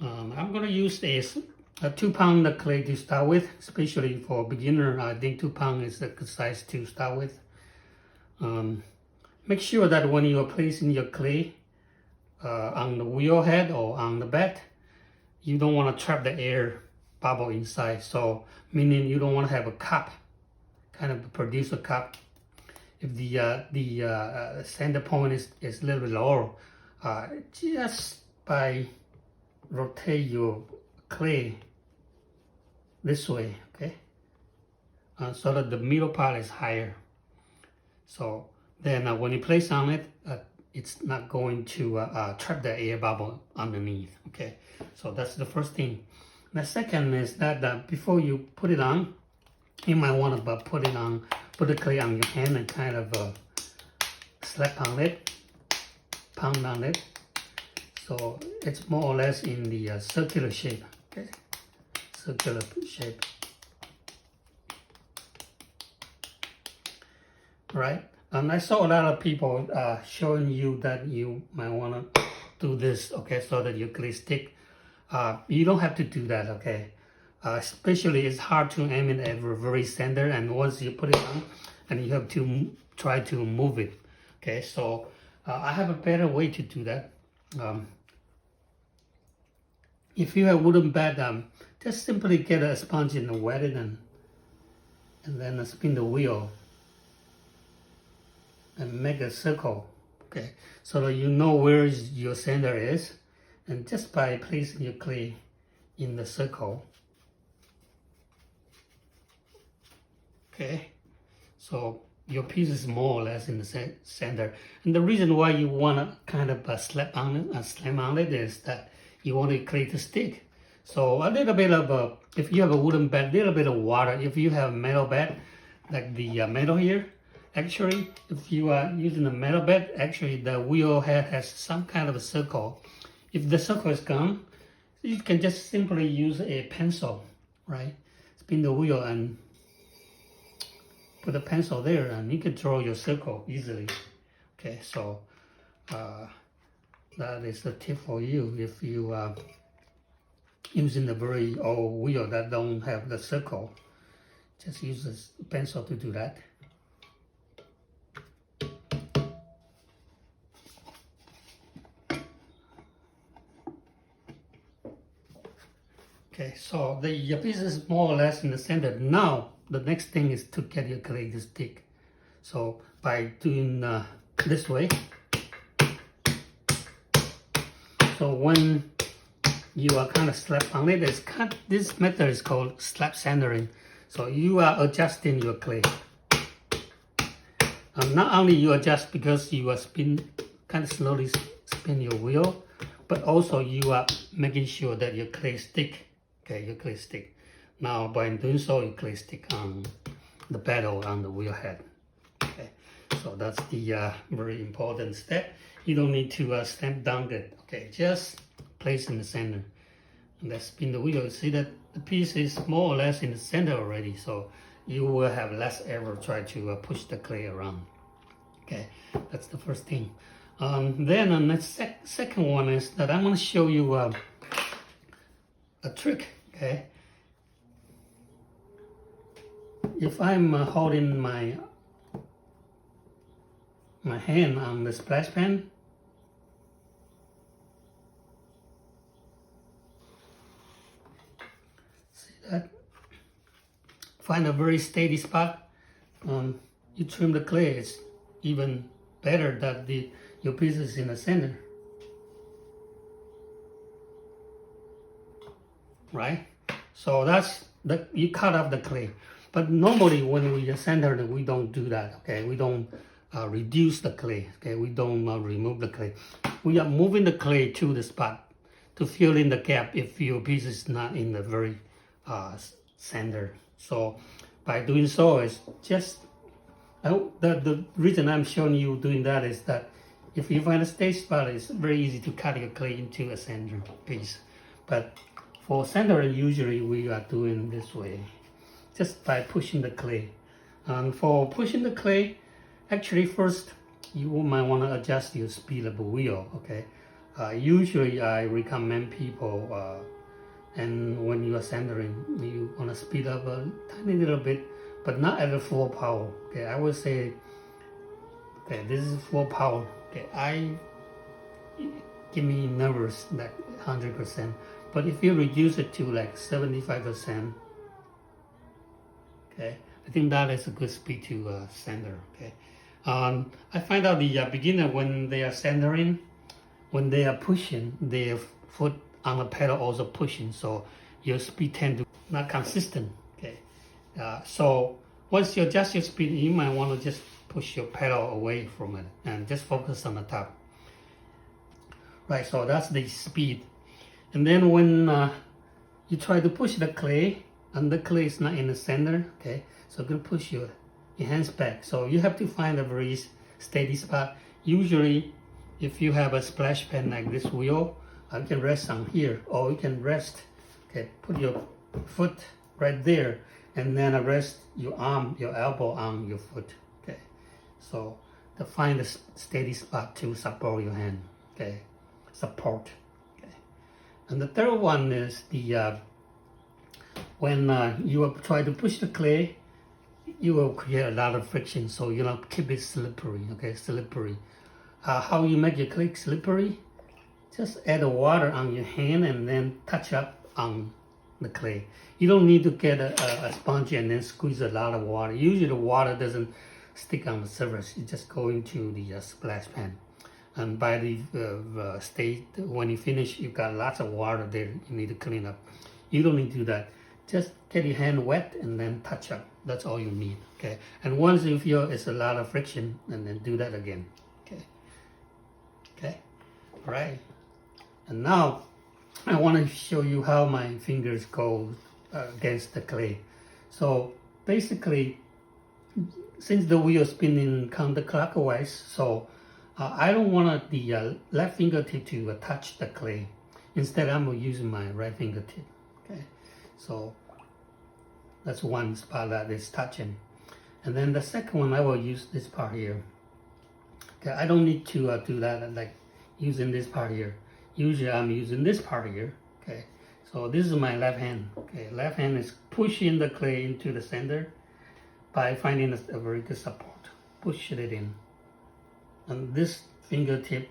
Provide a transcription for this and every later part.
I'm going to use a 2-pound clay to start with, especially for beginner. I think 2 pound is a good size to start with. Make sure that when you are placing your clay on the wheel head or on the bed, you don't want to trap the air bubble inside. So meaning you don't want to have a cup, kind of produce a cup. If the center point is a little bit lower, just by rotate your clay this way, okay, so that the middle part is higher. So then when you place on it, it's not going to trap the air bubble underneath, okay? So that's the first thing. The second is that before you put it on, you might want to put the clay on your hand and kind of slap on it, pound on it. So it's more or less in the circular shape, okay? Circular shape. Right? And I saw a lot of people showing you that you might want to do this, okay, so that your clay stick. You don't have to do that, okay? Especially it's hard to aim it at the very center, and once you put it on, and you have to try to move it, okay? So I have a better way to do that. If you have wooden bed, just simply get a sponge and wet it and then spin the wheel and make a circle, okay? So that you know where your center is, and just by placing your clay in the circle, okay? So your piece is more or less in the center. And the reason why you want to kind of slam on it is that you want the clay to stick. So a little bit of, if you have a wooden bed, a little bit of water. If you have a metal bed, like the metal here, actually, if you are using a metal bed, actually the wheel head has some kind of a circle. If the circle is gone, you can just simply use a pencil, right? Spin the wheel and put a pencil there, and you can draw your circle easily. Okay, so that is a tip for you if you are using the very old wheel that don't have the circle. Just use a pencil to do that. Okay, so the piece is more or less in the center. Now, the next thing is to get your clay to stick. So by doing this way, so when you are kind of slap on it, this method is called slap centering. So you are adjusting your clay. Not only you adjust because you are kind of slowly spin your wheel, but also you are making sure that your clay stick. Okay, your clay stick. Now by doing so, your clay stick on the bed or on the wheel head. Okay, so that's the very important step. You don't need to stamp down it. Okay, just place in the center. And let's spin the wheel. See that the piece is more or less in the center already, so you will have less ever try to push the clay around. Okay, that's the first thing. Then the second one is that I'm going to show you a trick. Okay, if I'm holding my hand on the splash pan, see that? Find a very steady spot. You trim the clay. It's even better that your piece is in the center. Right? So that's you cut off the clay. But normally when we center it, we don't do that, okay? We don't reduce the clay, okay? We don't remove the clay. We are moving the clay to the spot to fill in the gap if your piece is not in the very center. So by doing so, it's just, the reason I'm showing you doing that is that if you find a steady spot, it's very easy to cut your clay into a center piece. But for centering, usually we are doing this way, just by pushing the clay. And for pushing the clay, actually first you might want to adjust your speed of the wheel, okay? Usually I recommend people, and when you are centering, you want to speed up a tiny little bit, but not at a full power. Okay, I would say, okay, this is full power. Okay, give me nervous like 100%, but if you reduce it to like 75%, okay, I think that is a good speed to center. Okay, I find out the beginner, when they are centering, when they are pushing, their foot on the pedal also pushing, so your speed tend to not consistent. Okay, so once you adjust your speed, you might want to just push your pedal away from it and just focus on the top. Right, so that's the speed. And then when you try to push the clay, and the clay is not in the center, okay, so you're gonna push your hands back. So you have to find a very steady spot. Usually, if you have a splash pad like this wheel, you can rest on here, or you can rest, okay, put your foot right there, and then rest your arm, your elbow on your foot, okay. So to find a steady spot to support your hand, okay, support, okay. And the third one is the when you try to push the clay, you will create a lot of friction, so you know, keep it slippery, okay, slippery. How you make your clay slippery? Just add water on your hand and then touch up on the clay. You don't need to get a sponge and then squeeze a lot of water. Usually the water doesn't stick on the surface. You just go into the splash pan. And by the state, when you finish, you've got lots of water there you need to clean up. You don't need to do that. Just get your hand wet and then touch up. That's all you need, okay? And once you feel it's a lot of friction, and then do that again, okay? Okay, all right. And now I want to show you how my fingers go against the clay. So basically, since the wheel is spinning counterclockwise, so I don't want the left fingertip to touch the clay. Instead, I'm using my right fingertip, okay? So that's one spot that is touching. And then the second one, I will use this part here. Okay, I don't need to do that like using this part here. Usually I'm using this part here, okay? So this is my left hand, okay? Left hand is pushing the clay into the center by finding a very good support. Push it in. And this fingertip,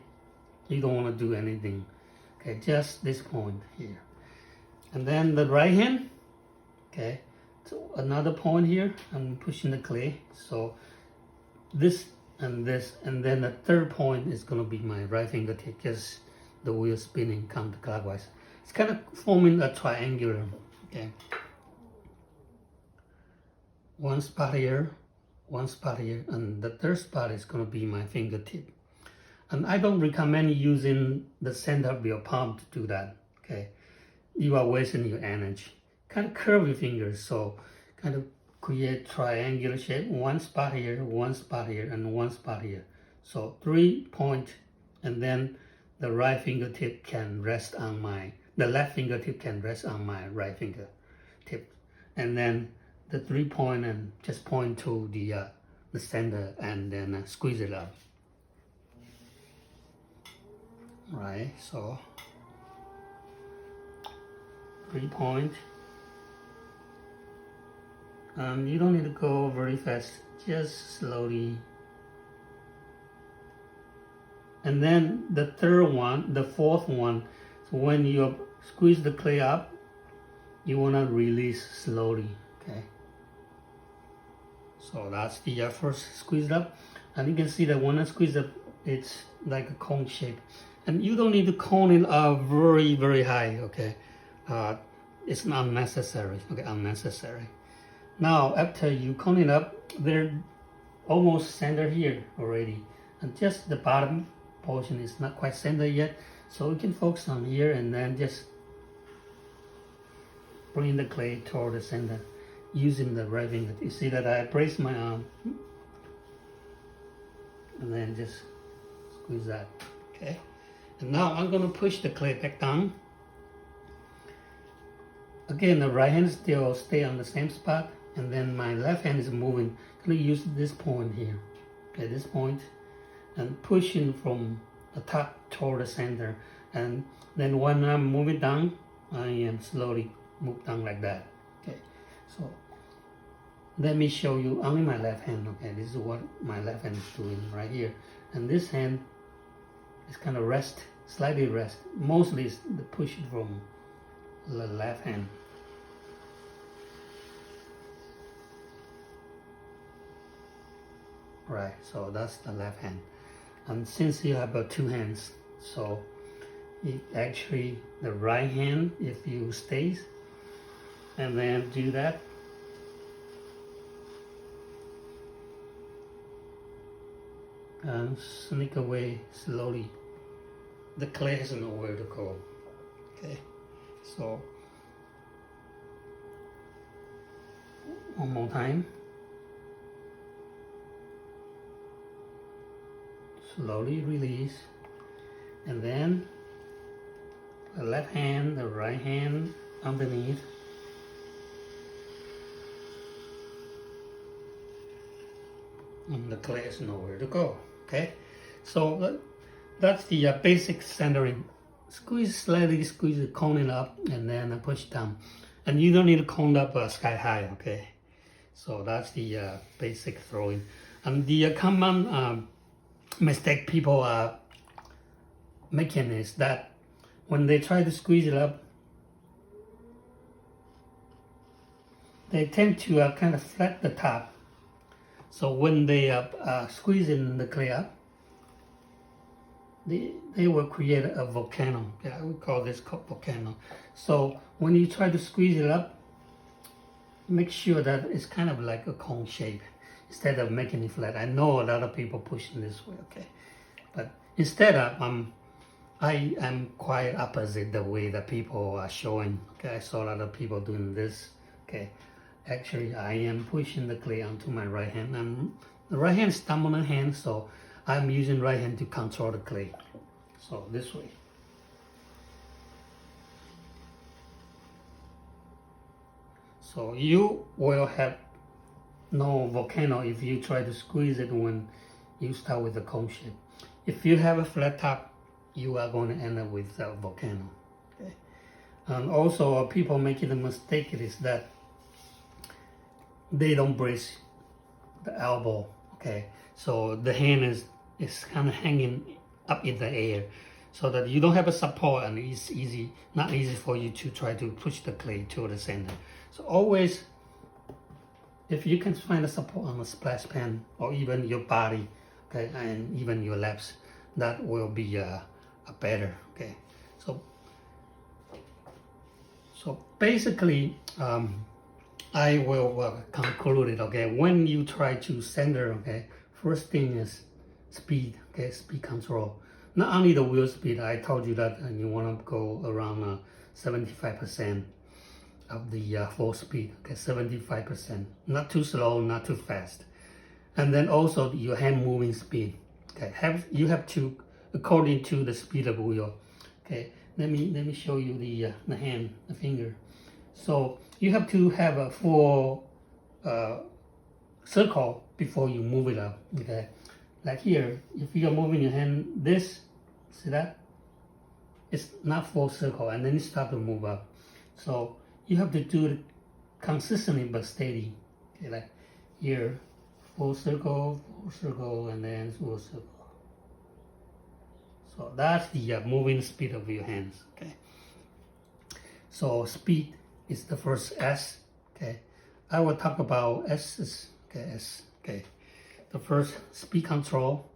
you don't want to do anything, okay? Just this point here. And then the right hand, okay? So another point here, I'm pushing the clay. So this, and then the third point is going to be my right fingertip, just the wheel spinning counterclockwise. It's kind of forming a triangular, okay? One spot here, and the third spot is going to be my fingertip. And I don't recommend using the center of your palm to do that, okay? You are wasting your energy. Kind of curve your fingers, so kind of create triangular shape. One spot here, and one spot here. So 3 points, and then the right fingertip can rest on the left fingertip can rest on my right fingertip. And then the 3 point, and just point to the center, and then squeeze it up. Right, so 3 point. You don't need to go very fast, just slowly. And then the third one, the fourth one, so when you squeeze the clay up, you want to release slowly, okay? So that's the first squeezed up. And you can see that when I squeeze up, it's like a cone shape. And you don't need to cone it very, very high, okay? It's not necessary, okay, unnecessary. Now, after you cone it up, they're almost centered here already. And just the bottom portion is not quite centered yet. So we can focus on here and then just bring the clay toward the center using the right finger. You see that I brace my arm and then just squeeze that, okay? And now I'm gonna push the clay back down. Again, the right hand still stay on the same spot, and then my left hand is moving. I'm gonna use this point here, okay, this point, and pushing from the top toward the center. And then when I'm moving down, I am slowly move down like that. Okay, so let me show you only my left hand. Okay, this is what my left hand is doing right here, and this hand is kind of rest, slightly rest. Mostly it's the push from the left hand. Right, so that's the left hand. And since you have two hands, so it actually the right hand, if you stays, and then do that. And sneak away slowly. The clay has nowhere to go. Okay, so one more time. Slowly release, and then the left hand, the right hand underneath. And the clay has nowhere to go. Okay, so that's the basic centering. Squeeze, slightly squeeze it, cone it up, and then push down. And you don't need to cone up sky high. Okay, so that's the basic throwing. And the common mistake people are making is that when they try to squeeze it up, they tend to kind of flat the top. So when they squeeze in the clay up, they will create a volcano. Yeah, we call this volcano. So when you try to squeeze it up, make sure that it's kind of like a cone shape instead of making it flat. I know a lot of people pushing this way, okay, but instead I am quite opposite the way that people are showing. Okay, I saw a lot of people doing this. Okay, actually I am pushing the clay onto my right hand, and the right hand is dominant hand, so I'm using right hand to control the clay. So this way. So you will have no volcano if you try to squeeze it when you start with the cone shape. If you have a flat top, you are going to end up with a volcano. Okay? And also people making the mistake is that they don't brace the elbow. Okay, so the hand is kind of hanging up in the air, so that you don't have a support, and it's not easy for you to try to push the clay to the center. So always, if you can find a support on a splash pan or even your body, okay, and even your legs, that will be a better. Okay, so basically, I will conclude it. Okay, when you try to center, okay, first thing is speed. Okay, speed control. Not only the wheel speed, I told you that you want to go around 75% of the full speed. Okay, 75%. Not too slow, not too fast. And then also your hand moving speed. Okay, you have to, according to the speed of wheel. Okay, let me show you the hand, the finger. So you have to have a full circle before you move it up. Okay, like here, if you're moving your hand this, see that? It's not full circle, and then you start to move up. So you have to do it consistently but steady. Okay, like here, full circle, and then full circle. So that's the moving speed of your hands. Okay. So speed is the first S. Okay. I will talk about S's. Okay, S. Okay. The first, speed control,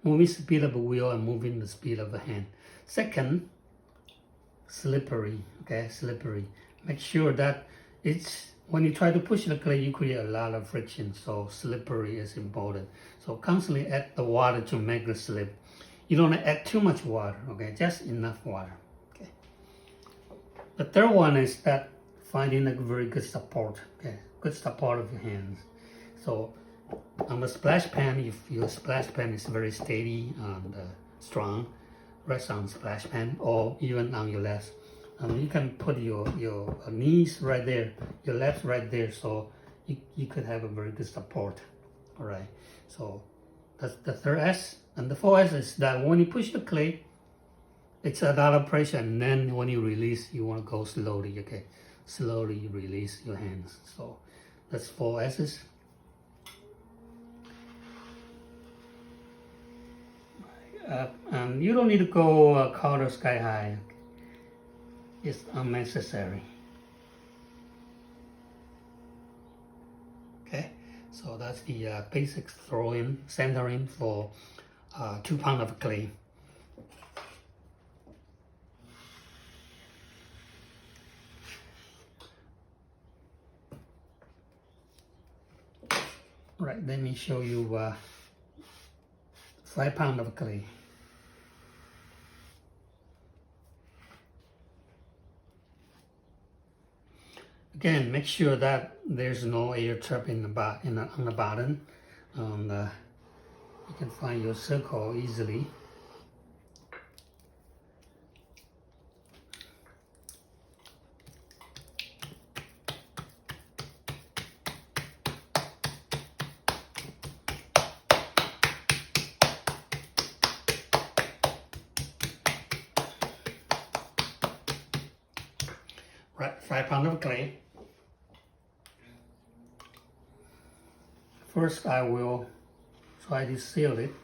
moving speed of the wheel and moving the speed of the hand. Second, slippery. Okay, slippery. Make sure that it's, when you try to push the clay, you create a lot of friction. So slippery is important. So constantly add the water to make the slip. You don't add too much water. Okay, just enough water. Okay. The third one is that finding a very good support. Okay, good support of your hands. So on the splash pan, if your splash pan is very steady and strong, rest on the splash pan or even on your legs. You can put your knees right there, your legs right there, so you could have a very good support. All right, so that's the third S. And the fourth S is that when you push the clay, it's a lot of pressure, and then when you release, you want to go slowly, okay? Slowly release your hands. So that's 4 S's. And you don't need to go color sky high. It's unnecessary. Okay, so that's the basic throw-in, centering for 2 pounds of clay. Right, let me show you 5 pounds of clay. Again, make sure that there's no air trap on the bottom. You can find your circle easily. Right, 5 pounds of clay. First, I will try to seal it.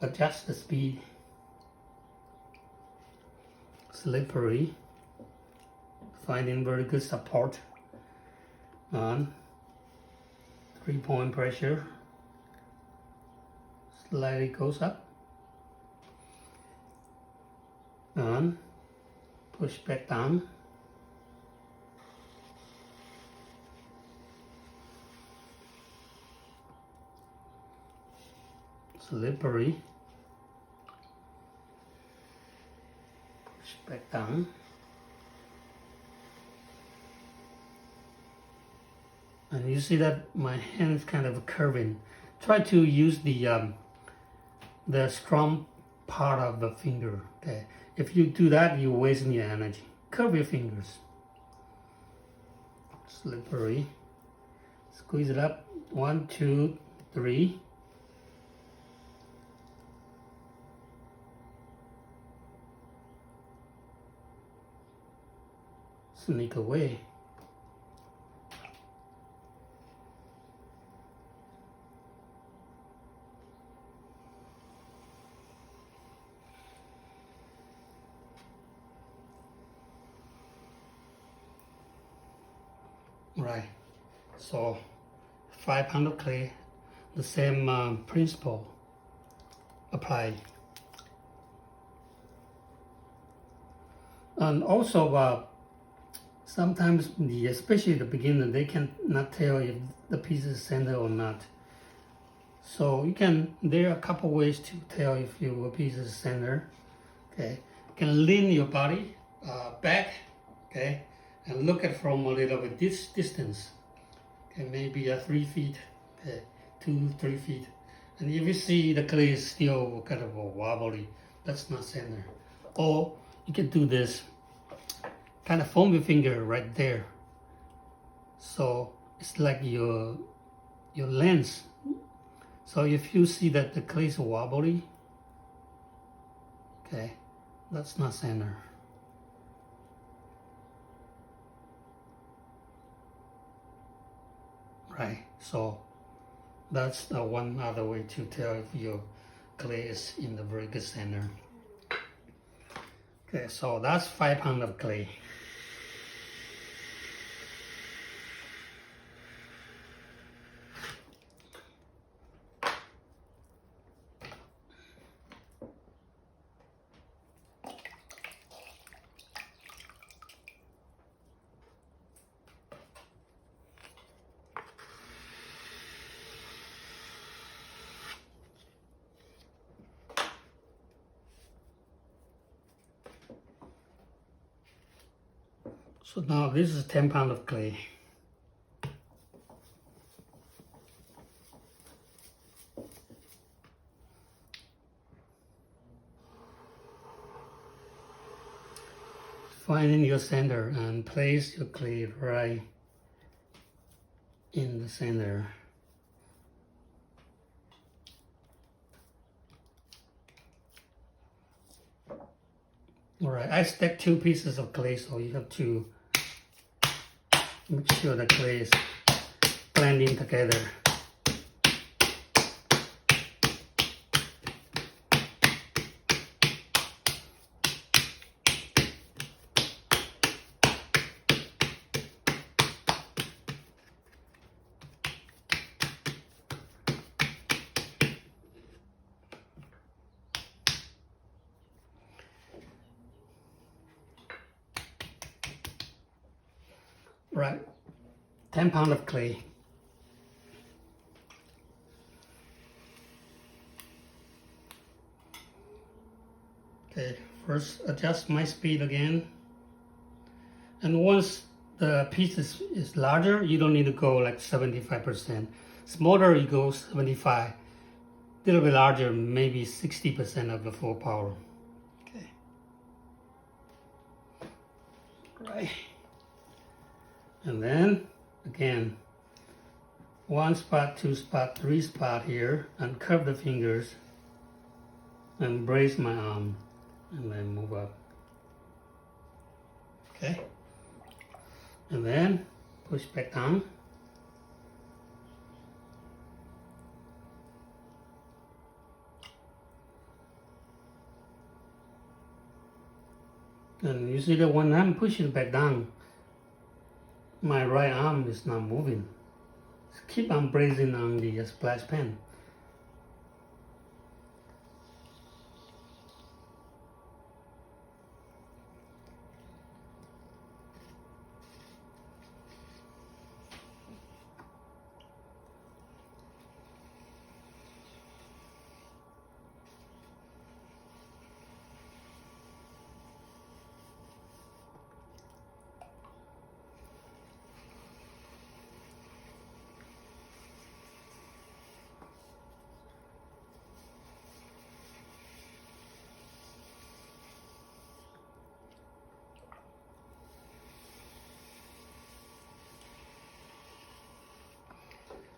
Adjust the speed. Slippery. Finding very good support. On 3-point pressure. Slightly goes up. On. Push back down. Slippery. Push back down. And you see that my hand is kind of curving. Try to use the strong part of the finger. Okay, if you do that, you're wasting your energy. Curve your fingers. Slippery. Squeeze it up. 1, 2, 3. Sneak away. Right, so 5 pounds of clay, the same principle apply. And also, sometimes, especially the beginner, they can not tell if the piece is centered or not. So there are a couple ways to tell if your piece is centered. Okay, you can lean your body back, okay, and look at from a little bit this distance. Okay, maybe 3 feet, okay, 2-3 feet. And if you see the clay is still kind of wobbly, that's not center. Or you can do this. Kind of foam your finger right there. So it's like your lens. So if you see that the clay is wobbly, okay, that's not center. Right, so that's one other way to tell if your clay is in the very good center. Okay, so that's 5 pounds of clay. So now this is 10 pounds of clay. Find your center and place your clay right in the center. All right, I stacked 2 pieces of clay, so you have to make sure the clay is blending together. Right, 10 pounds of clay. Okay, first adjust my speed again. And once the piece is larger, you don't need to go like 75%. Smaller, you go 75. A little bit larger, maybe 60% of the full power. Okay. Right. And then again, 1 spot, 2 spot, 3 spot here, and curve the fingers and brace my arm and then move up. Okay. And then push back down. And you see that when I'm pushing back down, my right arm is not moving. Just keep on bracing on the splash pan.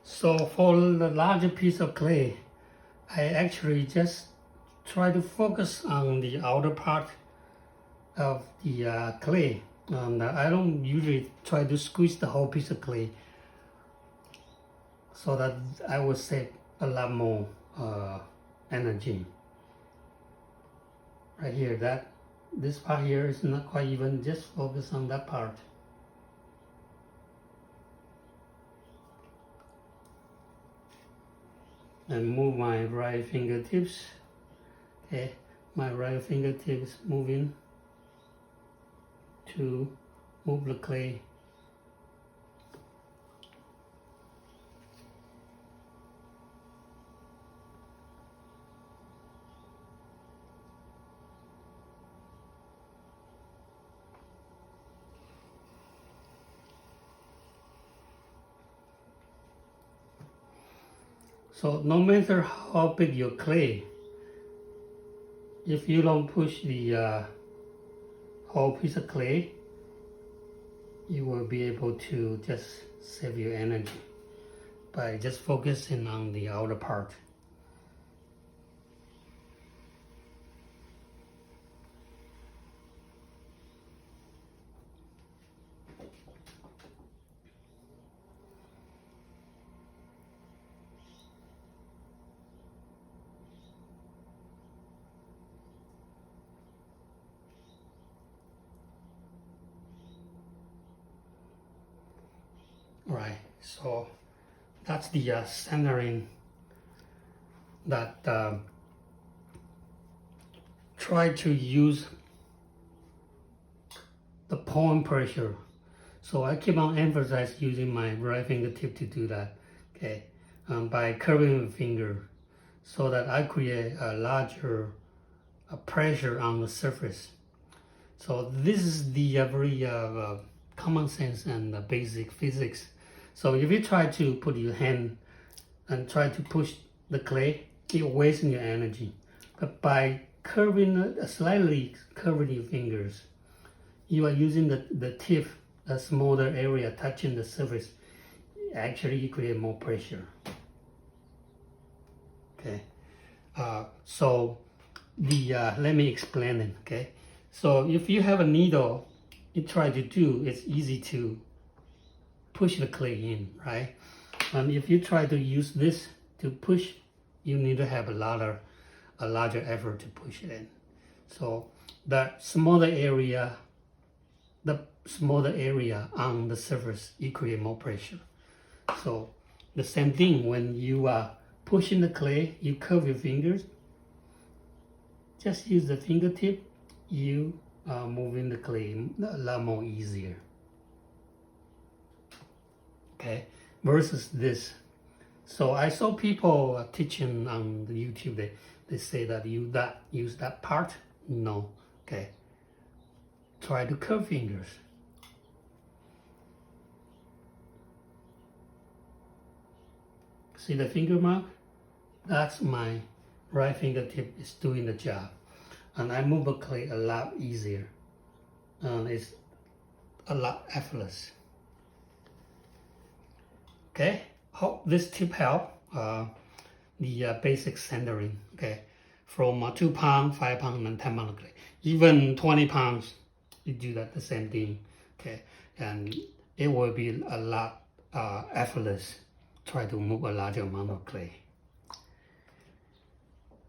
So for the larger piece of clay, I actually just try to focus on the outer part of the clay. And I don't usually try to squeeze the whole piece of clay, so that I will save a lot more energy. Right here, this part here is not quite even, just focus on that part. And move my right fingertips. Okay, my right fingertips moving to move the clay. So no matter how big your clay, if you don't push the whole piece of clay, you will be able to just save your energy by just focusing on the outer part. Right, so that's the centering that try to use the palm pressure. So I keep on emphasizing using my right fingertip to do that, okay, by curving the finger so that I create a larger pressure on the surface. So this is the very common sense and basic physics. So if you try to put your hand and try to push the clay, it wastes your energy. But by curving, slightly curving your fingers, you are using the tip, a smaller area touching the surface. Actually, you create more pressure. Okay, so let me explain it. Okay, So if you have a needle, you try to do, it's easy to push the clay in, right? And if you try to use this to push, you need to have a larger effort to push it in. So the smaller area on the surface, you create more pressure. So the same thing when you are pushing the clay, you curve your fingers. Just use the fingertip, you are moving the clay a lot more easier. Okay, versus this. So I saw people teaching on the YouTube, they say that use that part. No, okay. Try to curve fingers. See the finger mark? That's my right fingertip is doing the job. And I move the clay a lot easier. And it's a lot effortless. Okay, hope this tip help the basic centering. Okay, from 2 pounds, 5 pounds, and 10 pounds clay. Even 20 pounds, you do that the same thing. Okay, and it will be a lot effortless. Try to move a larger amount of clay.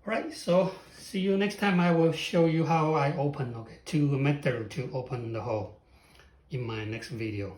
Alright, so see you next time. I will show you how I open, 2 methods to open the hole in my next video.